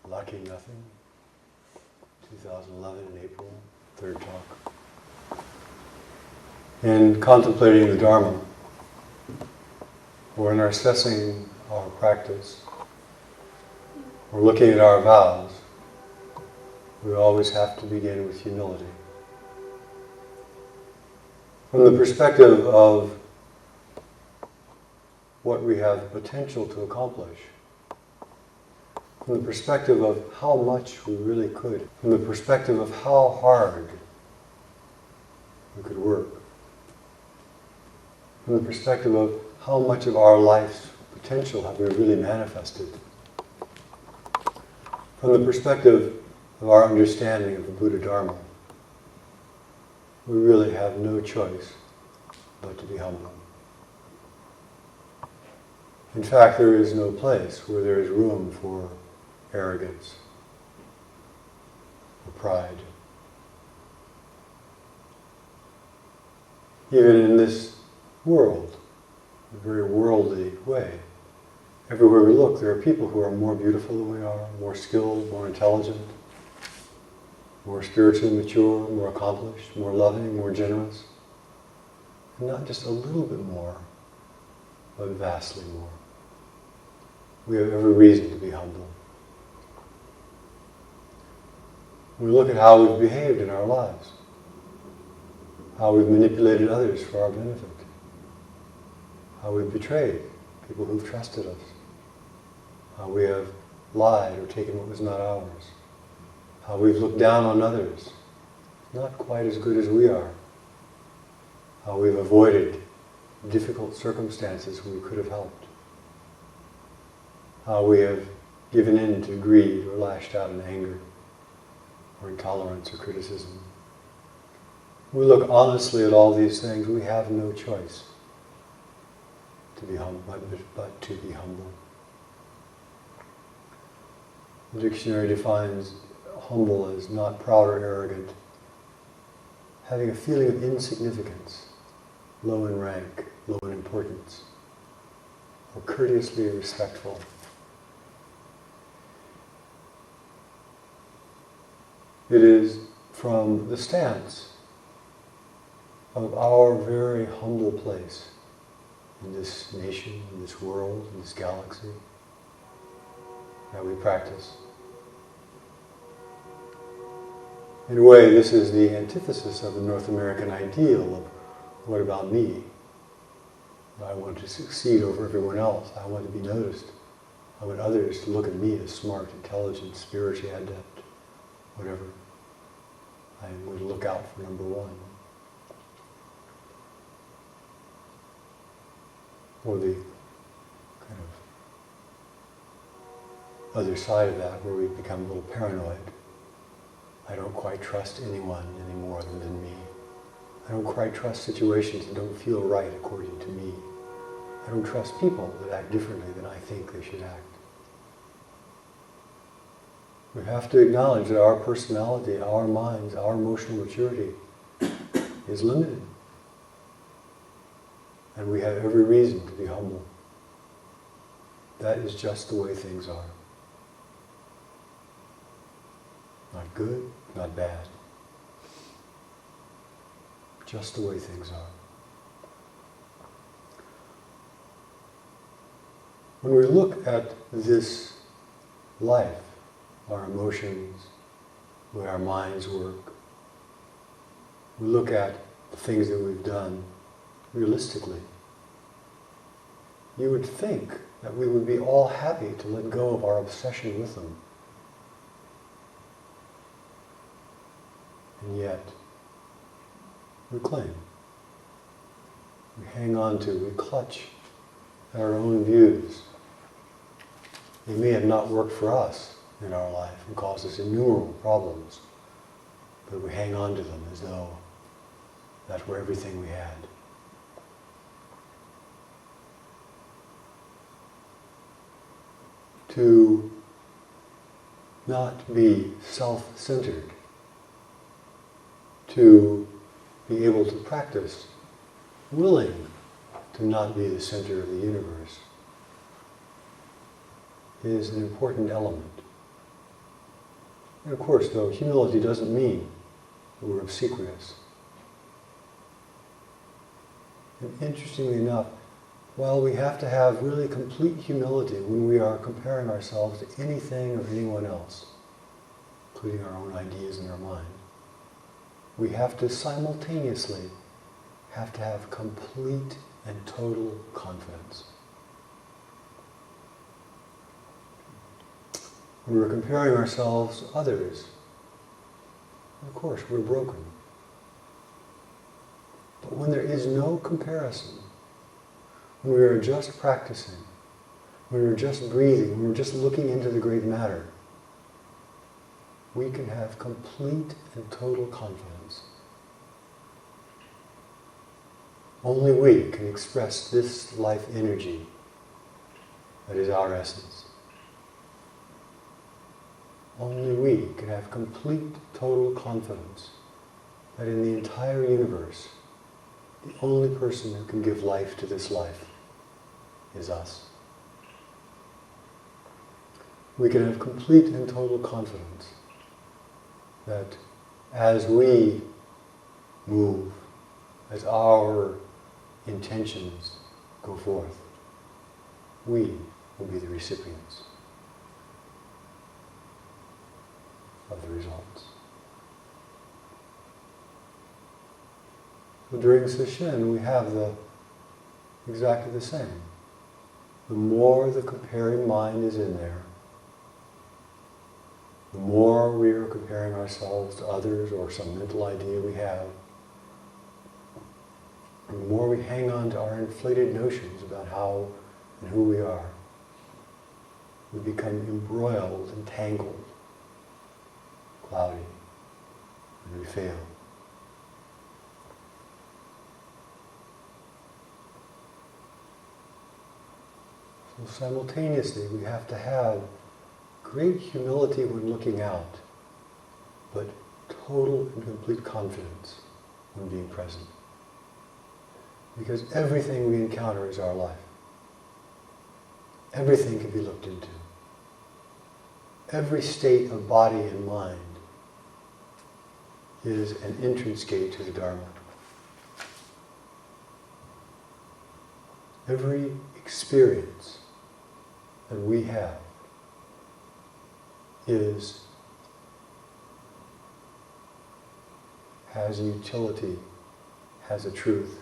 Lacking nothing. 2011 in April, third talk. In contemplating the Dharma, or in assessing our practice, or looking at our vows, we always have to begin with humility. From the perspective of what we have potential to accomplish, from the perspective of how much we really could, from the perspective of how hard we could work, from the perspective of how much of our life's potential have we really manifested, from the perspective of our understanding of the Buddha Dharma, we really have no choice but to be humble. In fact, there is no place where there is room for arrogance or pride. Even in this world, in a very worldly way, everywhere we look, there are people who are more beautiful than we are, more skilled, more intelligent, more spiritually mature, more accomplished, more loving, more generous. And not just a little bit more, but vastly more. We have every reason to be humble. We look at how we've behaved in our lives, how we've manipulated others for our benefit, how we've betrayed people who've trusted us, how we have lied or taken what was not ours, how we've looked down on others, not quite as good as we are, how we've avoided difficult circumstances when we could have helped, how we have given in to greed or lashed out in anger or intolerance or criticism. We look honestly at all these things, we have no choice to be humble, but to be humble. The dictionary defines humble as not proud or arrogant, having a feeling of insignificance, low in rank, low in importance, or courteously respectful. It is from the stance of our very humble place in this nation, in this world, in this galaxy, that we practice. In a way, this is the antithesis of the North American ideal of what about me? I want to succeed over everyone else. I want to be noticed. I want others to look at me as smart, intelligent, spiritually adept, whatever. I would look out for number one. Or the kind of other side of that, where we become a little paranoid. I don't quite trust anyone any more than me. I don't quite trust situations that don't feel right according to me. I don't trust people that act differently than I think they should act. We have to acknowledge that our personality, our minds, our emotional maturity is limited. And we have every reason to be humble. That is just the way things are. Not good, not bad. Just the way things are. When we look at this life, our emotions, the way our minds work, we look at the things that we've done realistically, you would think that we would be all happy to let go of our obsession with them. And yet, we cling. We hang on to, we clutch at our own views. They may have not worked for us in our life and caused us innumerable problems, but we hang on to them as though that were everything we had. To not be self-centered, to be able to practice willing to not be the center of the universe is an important element. And of course, though, humility doesn't mean that we're obsequious. And interestingly enough, while we have to have really complete humility when we are comparing ourselves to anything or anyone else, including our own ideas in our mind, we have to simultaneously have complete and total confidence. When we're comparing ourselves to others, of course, we're broken. But when there is no comparison, when we are just practicing, when we're just breathing, when we're just looking into the great matter, we can have complete and total confidence. Only we can express this life energy that is our essence. Only we can have complete, total confidence that in the entire universe, the only person who can give life to this life is us. We can have complete and total confidence that as we move, as our intentions go forth, we will be the recipients of the results. So during Sesshin, we have exactly the same. The more the comparing mind is in there, the more we are comparing ourselves to others or some mental idea we have, the more we hang on to our inflated notions about how and who we are, we become embroiled, entangled, cloudy, and we fail. So simultaneously, we have to have great humility when looking out, but total and complete confidence when being present. Because everything we encounter is our life. Everything can be looked into. Every state of body and mind is an entrance gate to the Dharma. Every experience that we have has a utility, has a truth,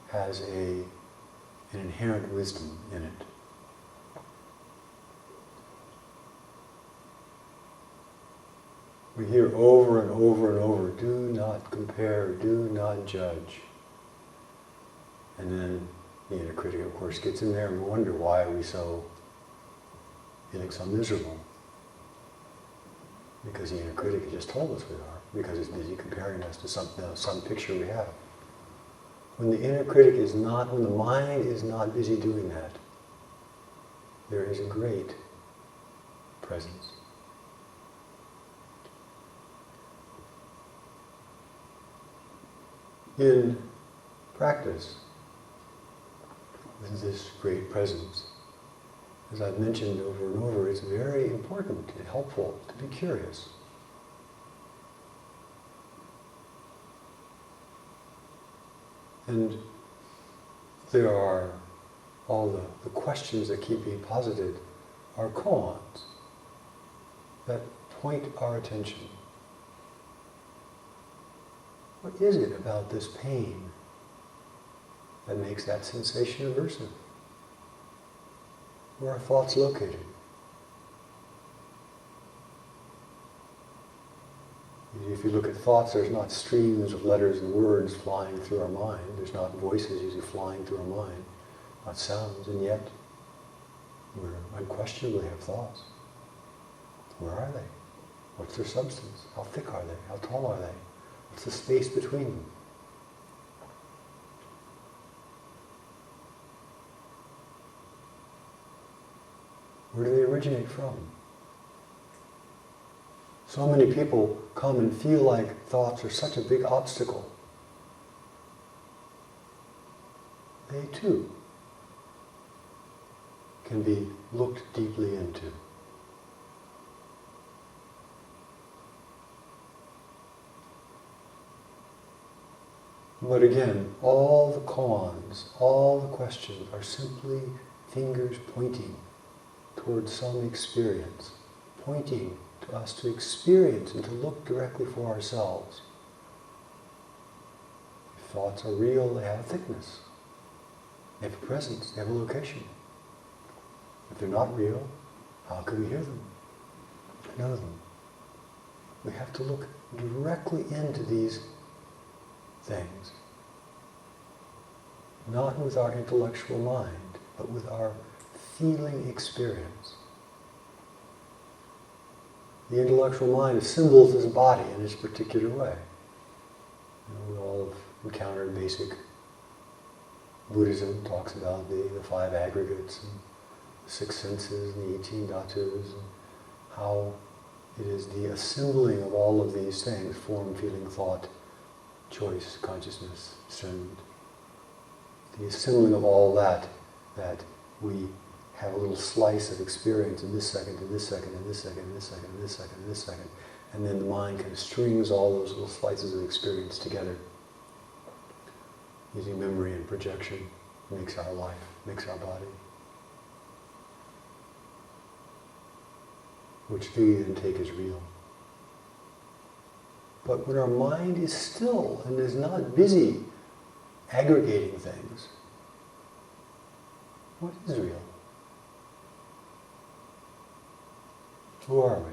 has an inherent wisdom in it. We hear over and over and over, do not compare, do not judge. And then the inner critic, of course, gets in there and we wonder why are we feeling so miserable. Because the inner critic just told us we are, because it's busy comparing us to some picture we have. When the inner critic when the mind is not busy doing that, there is a great presence. In practice, with this great presence, as I've mentioned over and over, it's very important and helpful to be curious. And there are all the questions that keep being posited are koans that point our attention. What is it about this pain that makes that sensation aversive? Where are thoughts located? If you look at thoughts, there's not streams of letters and words flying through our mind. There's not voices usually flying through our mind, not sounds, and yet we unquestionably have thoughts. Where are they? What's their substance? How thick are they? How tall are they? What's the space between them? Where do they originate from? So many people come and feel like thoughts are such a big obstacle. They too can be looked deeply into. But again, all the koans, all the questions are simply fingers pointing towards some experience, pointing to us to experience and to look directly for ourselves. If thoughts are real, they have a thickness. They have a presence, they have a location. If they're not real, how can we hear them, know them? We have to look directly into these things. Not with our intellectual mind, but with our feeling experience. The intellectual mind assembles this body in its particular way. We all have encountered basic Buddhism, talks about the 5 aggregates, and the 6 senses, and the 18 dhatus, and how it is the assembling of all of these things, form, feeling, thought, choice, consciousness, discernment. The assembling of all that we have a little slice of experience in this second, in this second, in this second, in this second, in this second, in this second. And then the mind kind of strings all those little slices of experience together. Using memory and projection, makes our life, makes our body. Which we then take as real. But when our mind is still and is not busy aggregating things, what is real? Who are we?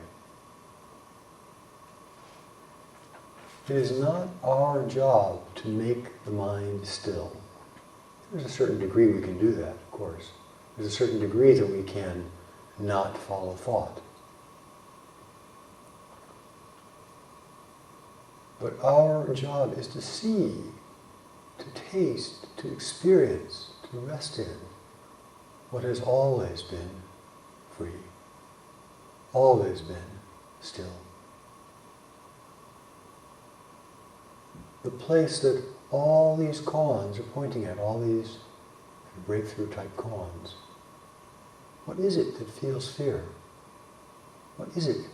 It is not our job to make the mind still. There's a certain degree we can do that, of course. There's a certain degree that we can not follow thought. But our job is to see, to taste, to experience, to rest in what has always been free, always been still. The place that all these koans are pointing at, all these breakthrough type koans. What is it that feels fear? What is it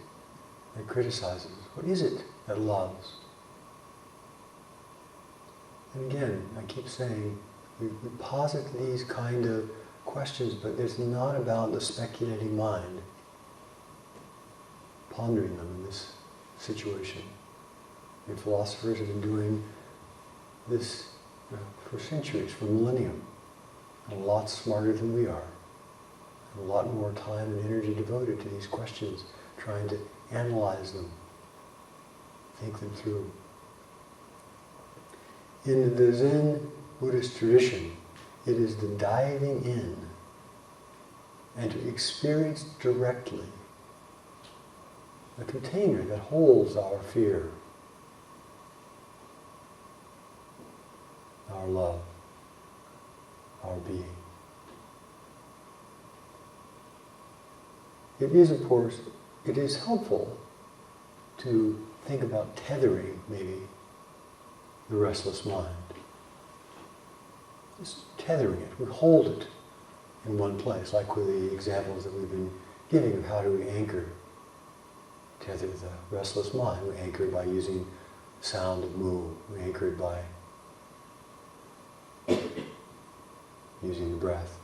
that criticizes? What is it that loves? And again, I keep saying, we posit these kind of questions, but it's not about the speculating mind pondering them in this situation. And philosophers have been doing this for centuries, for millennium, and a lot smarter than we are. And a lot more time and energy devoted to these questions, trying to analyze them, think them through. In the Zen Buddhist tradition, it is the diving in and to experience directly the container that holds our fear, our love, our being. It is, of course, it is helpful to think about tethering, maybe, the restless mind. Just tethering it, we hold it in one place, like with the examples that we've been giving of how do we tether the restless mind. We anchor it by using sound of mu. We anchor it by using the breath.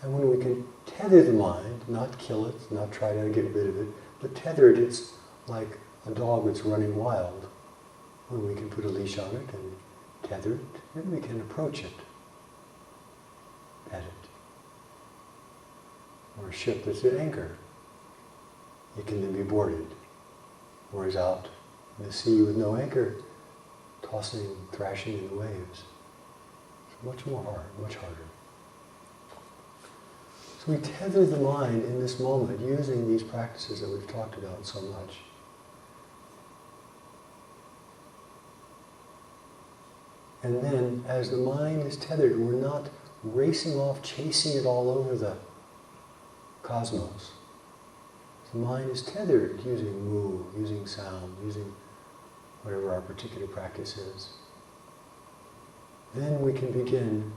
And when we can tether the mind, not kill it, not try to get rid of it, but tether it, it's like a dog that's running wild. When we can put a leash on it and tether it, then we can approach it, pet it. Or a ship that's at anchor. It can then be boarded, or is out in the sea with no anchor, tossing, thrashing in the waves. It's much more hard, much harder. So we tether the mind in this moment using these practices that we've talked about so much. And then, as the mind is tethered, we're not racing off, chasing it all over the cosmos. The mind is tethered using mu, using sound, using whatever our particular practice is. Then we can begin